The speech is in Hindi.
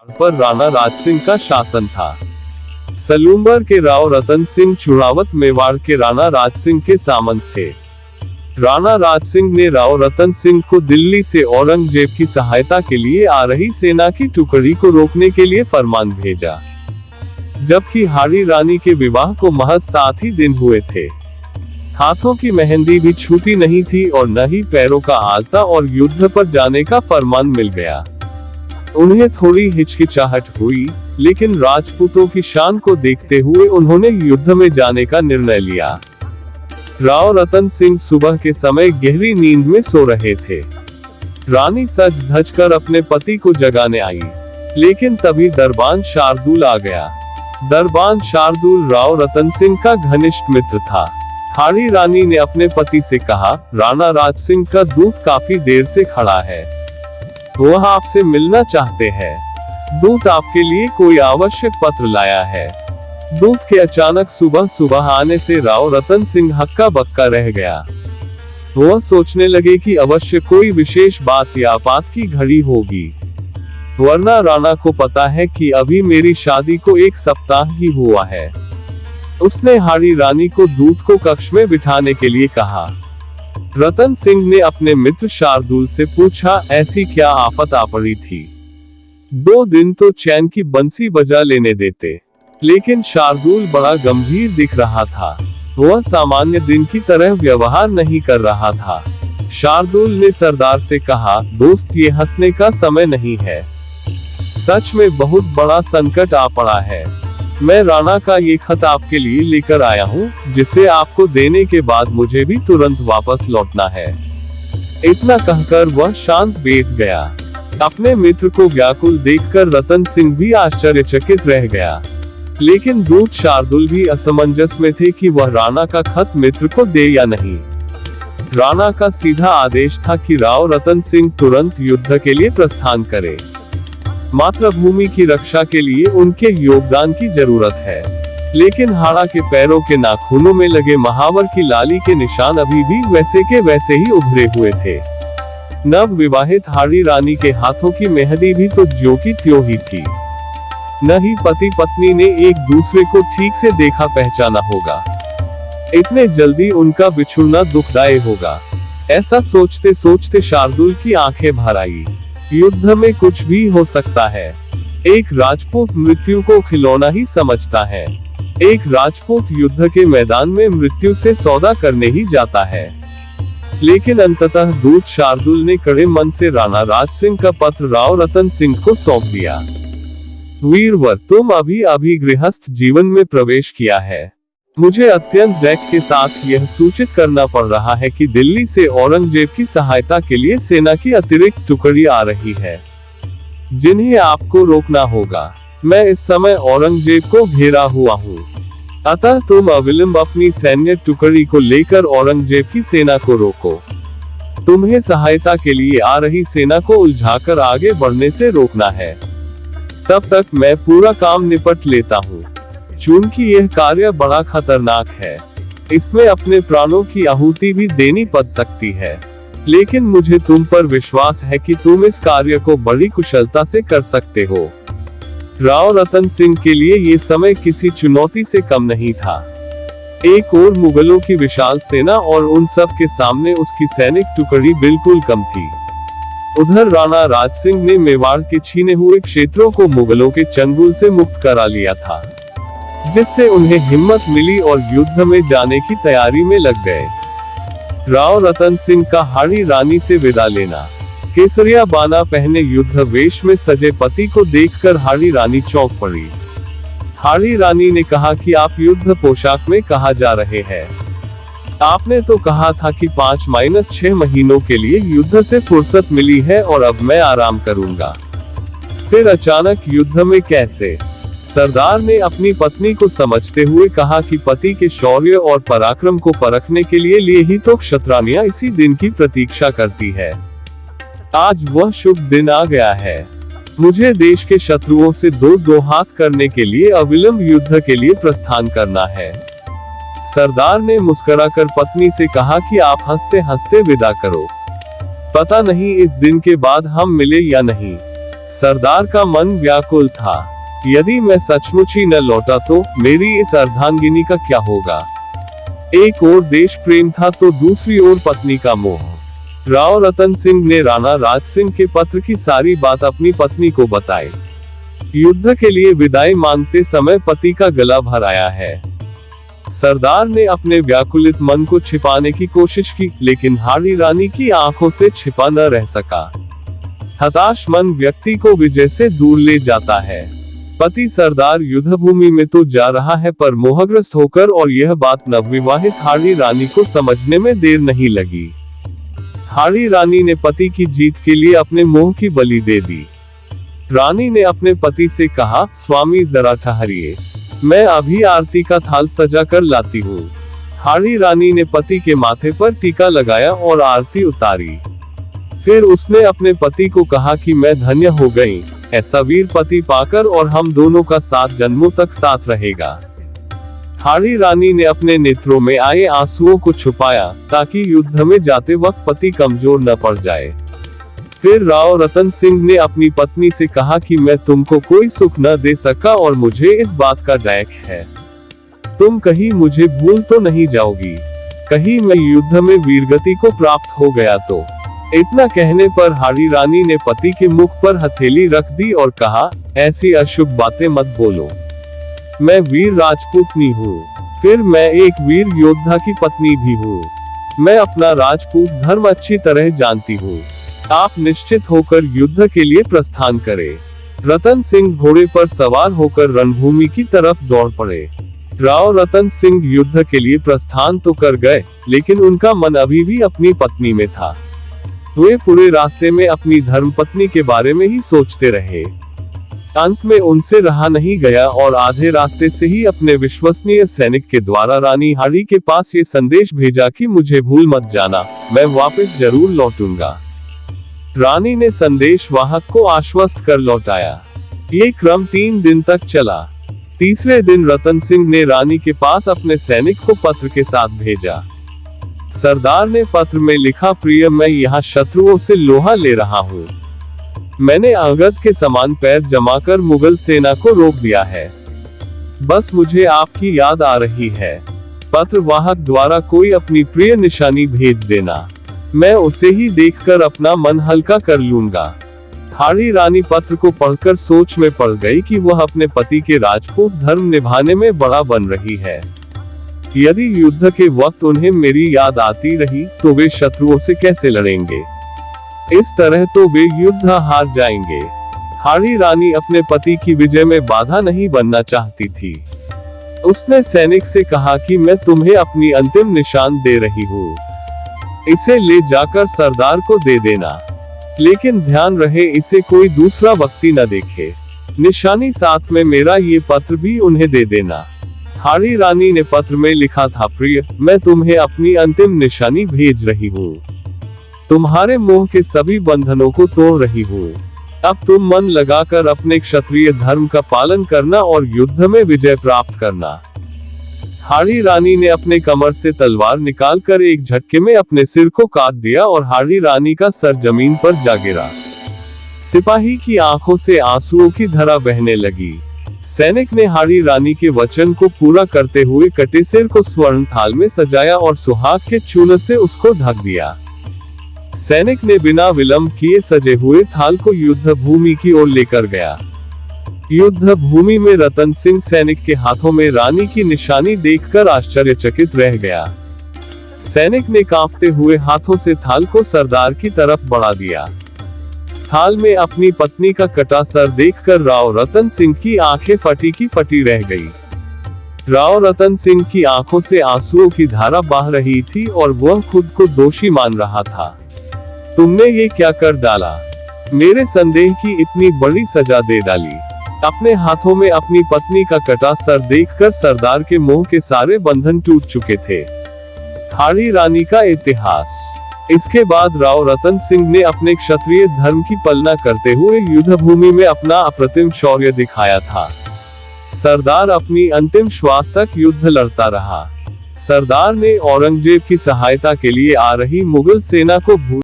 पर राणा राज सिंह का शासन था। सलूम्बर के राव रतन सिंह चुड़ावत मेवाड़ के राणा राज सिंह के सामंत थे। राणा राज सिंह ने राव रतन सिंह को दिल्ली से औरंगजेब की सहायता के लिए आ रही सेना की टुकड़ी को रोकने के लिए फरमान भेजा, जबकि हाड़ी रानी के विवाह को महज 7 ही दिन हुए थे। हाथों की मेहंदी भी छूटी नहीं थी और न ही पैरों का आलता, और युद्ध पर जाने का फरमान मिल गया। उन्हें थोड़ी हिचकिचाहट हुई, लेकिन राजपूतों की शान को देखते हुए उन्होंने युद्ध में जाने का निर्णय लिया। राव रतन सिंह सुबह के समय गहरी नींद में सो रहे थे। रानी सज धज कर अपने पति को जगाने आई, लेकिन तभी दरबान शार्दुल आ गया। दरबान शार्दुल राव रतन सिंह का घनिष्ठ मित्र था। हाड़ी रानी ने अपने पति से कहा, राणा राज सिंह का दूत काफी देर से खड़ा है, वह आपसे मिलना चाहते हैं। दूत आपके लिए कोई आवश्यक पत्र लाया है। दूत के अचानक सुबह सुबह आने से राव रतन सिंह हक्का बक्का रह गया। वह सोचने लगे कि अवश्य कोई विशेष बात या आपात की घड़ी होगी, वरना राणा को पता है कि अभी मेरी शादी को 1 सप्ताह ही हुआ है। उसने हाड़ी रानी को दूत को कक्ष में बिठाने के लिए कहा। रतन सिंह ने अपने मित्र शार्दुल से पूछा, ऐसी क्या आफत आ पड़ी थी? 2 दिन तो चैन की बंसी बजा लेने देते। लेकिन शार्दुल बड़ा गंभीर दिख रहा था, वह सामान्य दिन की तरह व्यवहार नहीं कर रहा था। शार्दुल ने सरदार से कहा, दोस्त, ये हंसने का समय नहीं है, सच में बहुत बड़ा संकट आ पड़ा है। मैं राणा का ये खत आपके लिए लेकर आया हूँ, जिसे आपको देने के बाद मुझे भी तुरंत वापस लौटना है। इतना कहकर वह शांत बैठ गया। अपने मित्र को व्याकुल देखकर रतन सिंह भी आश्चर्यचकित रह गया, लेकिन दूत शार्दुल भी असमंजस में थे कि वह राणा का खत मित्र को दे या नहीं। राणा का सीधा आदेश था कि राव रतन सिंह तुरंत युद्ध के लिए प्रस्थान करे। मातृभूमि की रक्षा के लिए उनके योगदान की जरूरत है। लेकिन हाड़ा के पैरों के नाखूनों में लगे महावर की लाली के निशान अभी भी वैसे के वैसे ही उभरे हुए थे। नव विवाहित हाड़ी रानी के हाथों की मेहंदी भी तो ज्यों की त्यों ही थी। न ही पति पत्नी ने एक दूसरे को ठीक से देखा पहचाना होगा। इतने जल्दी उनका बिछुड़ना दुखदायी होगा, ऐसा सोचते सोचते शार्दुल की आंखें भर आई। युद्ध में कुछ भी हो सकता है। एक राजपूत मृत्यु को खिलौना ही समझता है। एक राजपूत युद्ध के मैदान में मृत्यु से सौदा करने ही जाता है। लेकिन अंततः दूत शार्दुल ने कड़े मन से राणा राज सिंह का पत्र राव रतन सिंह को सौंप दिया। वीरवर, तुम अभी अभी गृहस्थ जीवन में प्रवेश किया है। मुझे अत्यंत दुख के साथ यह सूचित करना पड़ रहा है कि दिल्ली से औरंगजेब की सहायता के लिए सेना की अतिरिक्त टुकड़ी आ रही है, जिन्हें आपको रोकना होगा। मैं इस समय औरंगजेब को घेरा हुआ हूँ, अतः तुम अविलंब अपनी सैन्य टुकड़ी को लेकर औरंगजेब की सेना को रोको। तुम्हें सहायता के लिए आ रही सेना को उलझाकर आगे बढ़ने से रोकना है। तब तक मैं पूरा काम निपट लेता हूँ। चूंकि यह कार्य बड़ा खतरनाक है, इसमें अपने प्राणों की आहुति भी देनी पड़ सकती है, लेकिन मुझे तुम पर विश्वास है कि तुम इस कार्य को बड़ी कुशलता से कर सकते हो। राव रतन सिंह के लिए ये समय किसी चुनौती से कम नहीं था। एक ओर मुगलों की विशाल सेना और उन सब के सामने उसकी सैनिक टुकड़ी बिल्कुल कम थी। उधर राणा राज सिंह ने मेवाड़ के छीने हुए क्षेत्रों को मुगलों के चंगुल से मुक्त करा लिया था, जिससे उन्हें हिम्मत मिली और युद्ध में जाने की तैयारी में लग गए। राव रतन सिंह का हाड़ी रानी से विदा लेना। केसरिया बाना पहने युद्ध वेश में सजे पति को देखकर हाड़ी रानी चौंक पड़ी। हाड़ी रानी ने कहा कि आप युद्ध पोशाक में कहाँ जा रहे हैं? आपने तो कहा था कि 5-6 महीनों के लिए युद्ध से फुर्सत मिली है और अब मैं आराम करूंगा। फिर अचानक युद्ध में कैसे? सरदार ने अपनी पत्नी को समझते हुए कहा कि पति के शौर्य और पराक्रम को परखने के लिए ही तो क्षत्रानियां इसी दिन की प्रतीक्षा करती है। आज वह शुभ दिन आ गया है। मुझे देश के शत्रुओं से दो हाथ करने के लिए अविलंब युद्ध के लिए प्रस्थान करना है। सरदार ने मुस्कुराकर पत्नी से कहा कि आप हंसते हंसते विदा करो। पता नहीं इस दिन के बाद हम मिले या नहीं। सरदार का मन व्याकुल था। यदि मैं सचमुच ही न लौटा तो मेरी इस अर्धांगिनी का क्या होगा। एक ओर देश प्रेम था तो दूसरी ओर पत्नी का मोह। राव रतन सिंह ने राणा राज सिंह के पत्र की सारी बात अपनी पत्नी को बताई। युद्ध के लिए विदाई मांगते समय पति का गला भर आया है। सरदार ने अपने व्याकुलित मन को छिपाने की कोशिश की, लेकिन हाड़ी रानी की आंखों से छिपा न रह सका। हताश मन व्यक्ति को विजय से दूर ले जाता है। पति सरदार युद्ध भूमि में तो जा रहा है, पर मोहग्रस्त होकर, और यह बात नवविवाहित हाड़ी रानी को समझने में देर नहीं लगी। हाड़ी रानी ने पति की जीत के लिए अपने मोह की बलि दे दी। रानी ने अपने पति से कहा, स्वामी जरा ठहरिए, मैं अभी आरती का थाल सजा कर लाती हूँ। हाड़ी रानी ने पति के माथे पर टीका लगाया और आरती उतारी। फिर उसने अपने पति को कहा कि मैं धन्य हो गई, ऐसा वीर पति पाकर, और हम दोनों का 7 जन्मों तक साथ रहेगा। हाड़ी रानी ने अपने नेत्रों में आए आंसुओं को छुपाया, ताकि युद्ध में जाते वक्त पति कमजोर न पड़ जाए। फिर राव रतन सिंह ने अपनी पत्नी से कहा कि मैं तुमको कोई सुख न दे सका और मुझे इस बात का डैक है। तुम कहीं मुझे भूल तो नहीं जाओगी, कहीं मैं युद्ध में वीरगति को प्राप्त हो गया तो। इतना कहने पर हाड़ी रानी ने पति के मुख पर हथेली रख दी और कहा, ऐसी अशुभ बातें मत बोलो। मैं वीर राजपूतनी हूँ, फिर मैं एक वीर योद्धा की पत्नी भी हूँ। मैं अपना राजपूत धर्म अच्छी तरह जानती हूँ। आप निश्चित होकर युद्ध के लिए प्रस्थान करें। रतन सिंह घोड़े पर सवार होकर रणभूमि की तरफ दौड़ पड़े। राव रतन सिंह युद्ध के लिए प्रस्थान तो कर गए, लेकिन उनका मन अभी भी अपनी पत्नी में था। वे पूरे रास्ते में अपनी धर्मपत्नी के बारे में ही सोचते रहे। अंत में उनसे रहा नहीं गया और आधे रास्ते से ही अपने विश्वसनीय सैनिक के द्वारा रानी हाड़ी के पास ये संदेश भेजा कि मुझे भूल मत जाना, मैं वापस जरूर लौटूंगा। रानी ने संदेश वाहक को आश्वस्त कर लौटाया। ये क्रम 3 दिन तक चला। तीसरे दिन रतन सिंह ने रानी के पास अपने सैनिक को पत्र के साथ भेजा। सरदार ने पत्र में लिखा, प्रिय, मैं यहाँ शत्रुओं से लोहा ले रहा हूँ। मैंने अंगद के समान पैर जमाकर मुगल सेना को रोक दिया है। बस मुझे आपकी याद आ रही है। पत्र वाहक द्वारा कोई अपनी प्रिय निशानी भेज देना, मैं उसे ही देखकर अपना मन हल्का कर लूंगा। हाड़ी रानी पत्र को पढ़कर सोच में पड़ गई कि वह अपने पति के राजपूत धर्म निभाने में बड़ा बन रही है। यदि युद्ध के वक्त उन्हें मेरी याद आती रही तो वे शत्रुओं से कैसे लड़ेंगे। इस तरह तो वे युद्ध हार जाएंगे। हाड़ी रानी अपने पति की विजय में बाधा नहीं बनना चाहती थी। उसने सैनिक से कहा कि मैं तुम्हें अपनी अंतिम निशान दे रही हूँ, इसे ले जाकर सरदार को दे देना, लेकिन ध्यान रहे इसे कोई दूसरा व्यक्ति न देखे। निशानी साथ में मेरा ये पत्र भी उन्हें दे देना। हाड़ी रानी ने पत्र में लिखा था, प्रिय, मैं तुम्हें अपनी अंतिम निशानी भेज रही हूँ। तुम्हारे मोह के सभी बंधनों को तोड़ रही हूँ। अब तुम मन लगाकर अपने क्षत्रिय धर्म का पालन करना और युद्ध में विजय प्राप्त करना। हाड़ी रानी ने अपने कमर से तलवार निकालकर एक झटके में अपने सिर को काट दिया और हाड़ी रानी का सर जमीन पर जा गिरा। सिपाही की आंखों से आंसुओं की धारा बहने लगी। सैनिक ने हाड़ी रानी के वचन को पूरा करते हुए कटे सिर को स्वर्ण थाल में सजाया और सुहाग के चूर्ण से उसको ढक दिया। सैनिक ने बिना विलंब किए सजे हुए थाल को युद्ध भूमि की ओर लेकर गया। युद्ध भूमि में रतन सिंह सैनिक के हाथों में रानी की निशानी देखकर आश्चर्यचकित रह गया। सैनिक ने कांपते हुए हाथों से थाल को सरदार की तरफ बढ़ा दिया। थाल में अपनी पत्नी का कटा सर देखकर राव रतन सिंह की आंखें फटी की फटी रह गई। राव रतन सिंह की आंखों से आंसुओं की धारा बह रही थी और वह खुद को दोषी मान रहा था। तुमने ये क्या कर डाला? मेरे संदेह की इतनी बड़ी सजा दे डाली। अपने हाथों में अपनी पत्नी का कटा सर देखकर सरदार के मोह के सारे बंधन टूट चुके थे। हाड़ी रानी का इतिहास। इसके बाद राव रतन सिंह ने अपने क्षत्रिय धर्म की पालना करते हुए युद्ध भूमि में अपना अप्रतिम शौर्य दिखाया था। सरदार अपनी अंतिम श्वास तक युद्ध लड़ता रहा। सरदार ने औरंगजेब की सहायता के लिए आ रही मुगल सेना को